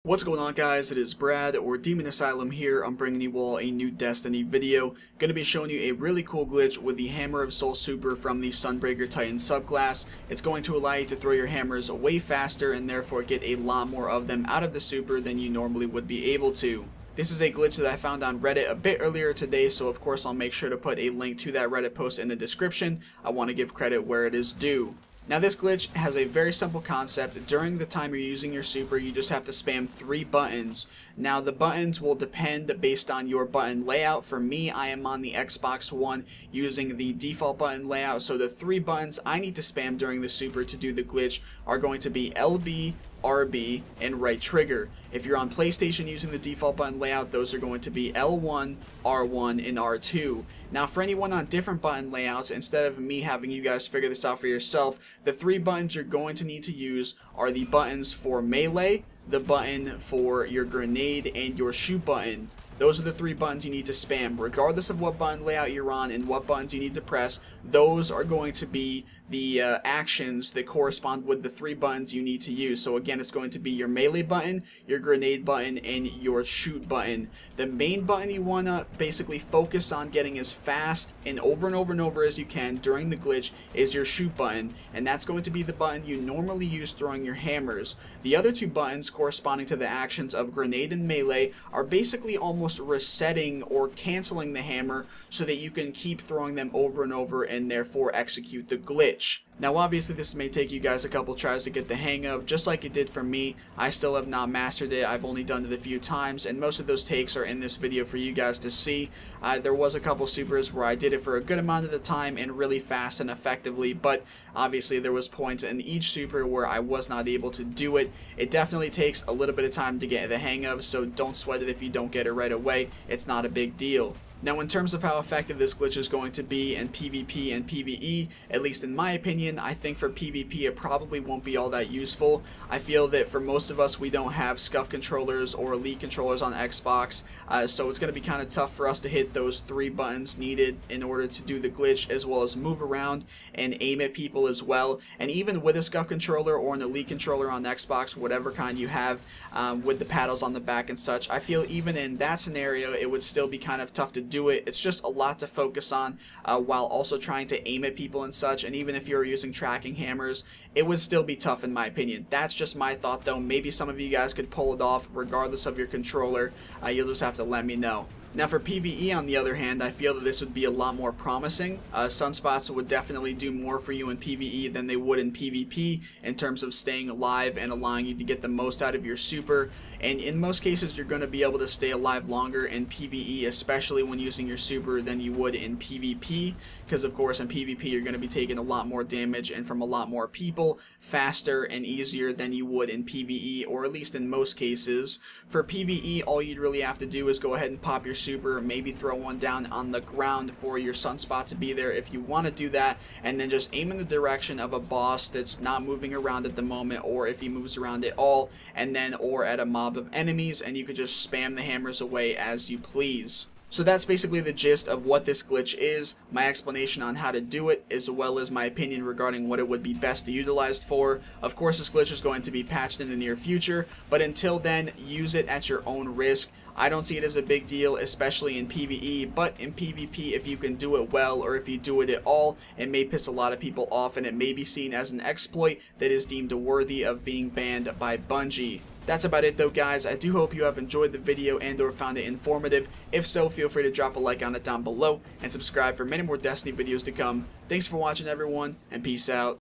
What's going on, guys? It is Brad or DemonAsylum here. I'm bringing you all a new Destiny video. Going to be showing you a really cool glitch with the Hammer of Soul super from the Sunbreaker Titan subclass. It's going to allow you to throw your hammers way faster and therefore get a lot more of them out of the super than you normally would be able to. This is a glitch that I found on Reddit a bit earlier today, so of course I'll make sure to put a link to that Reddit post in the description. I want to give credit where it is due. Now this glitch has a very simple concept. During the time you're using your super, you just have to spam 3 buttons. Now the buttons will depend based on your button layout. For me, I am on the Xbox One using the default button layout, so the 3 buttons I need to spam during the super to do the glitch are going to be LB, RB, and right trigger. If you're on PlayStation using the default button layout, those are going to be L1, R1, and R2. Now for anyone on different button layouts, instead of me having you guys figure this out for yourself, the 3 buttons you're going to need to use are the buttons for melee, the button for your grenade, and your shoot button. Those are the 3 buttons you need to spam. Regardless of what button layout you're on and what buttons you need to press, those are going to be the actions that correspond with the 3 buttons you need to use. So again, it's going to be your melee button, your grenade button, and your shoot button. The main button you want to basically focus on getting as fast and over as you can during the glitch is your shoot button, and that's going to be the button you normally use throwing your hammers. The other 2 buttons corresponding to the actions of grenade and melee are basically almost resetting or canceling the hammer so that you can keep throwing them over and over and therefore execute the glitch. Now obviously this may take you guys a couple tries to get the hang of, just like it did for me. I still have not mastered it. I've only done it a few times, and most of those takes are in this video for you guys to see. There was a couple supers where I did it for a good amount of the time and really fast and effectively, but obviously there was points in each super where I was not able to do it. It definitely takes a little bit of time to get the hang of, so don't sweat it if you don't get it right away. It's not a big deal. Now in terms of how effective this glitch is going to be in PvP and PvE, at least in my opinion, I think for PvP it probably won't be all that useful. I feel that for most of us, we don't have SCUF controllers or Elite controllers on Xbox, so it's going to be kind of tough for us to hit those 3 buttons needed in order to do the glitch, as well as move around and aim at people as well. And even with a SCUF controller or an Elite controller on Xbox, whatever kind you have, with the paddles on the back and such, I feel even in that scenario it would still be kind of tough to do it. It's just a lot to focus on while also trying to aim at people and such, and even if you're using tracking hammers, it would still be tough in my opinion. That's just my thought though. Maybe some of you guys could pull it off regardless of your controller. You'll just have to let me know. Now for PvE on the other hand, I feel that this would be a lot more promising. Sunspots would definitely do more for you in PvE than they would in PvP in terms of staying alive and allowing you to get the most out of your super. And in most cases you're going to be able to stay alive longer in PvE, especially when using your super, than you would in PvP, because of course in PvP you're going to be taking a lot more damage and from a lot more people faster and easier than you would in PvE, or at least in most cases. For PvE, all you'd really have to do is go ahead and pop your super, maybe throw one down on the ground for your sunspot to be there if you want to do that, and then just aim in the direction of a boss that's not moving around at the moment, or if he moves around at all, and then or at a mob of enemies, and you could just spam the hammers away as you please. So that's basically the gist of what this glitch is, my explanation on how to do it, as well as my opinion regarding what it would be best to utilize for. Of course this glitch is going to be patched in the near future, but until then, use it at your own risk. I don't see it as a big deal, especially in PvE, but in PvP, if you can do it well, or if you do it at all, it may piss a lot of people off, and it may be seen as an exploit that is deemed worthy of being banned by Bungie. That's about it though, guys. I do hope you have enjoyed the video and or found it informative. If so, feel free to drop a like on it down below and subscribe for many more Destiny videos to come. Thanks for watching everyone, and peace out.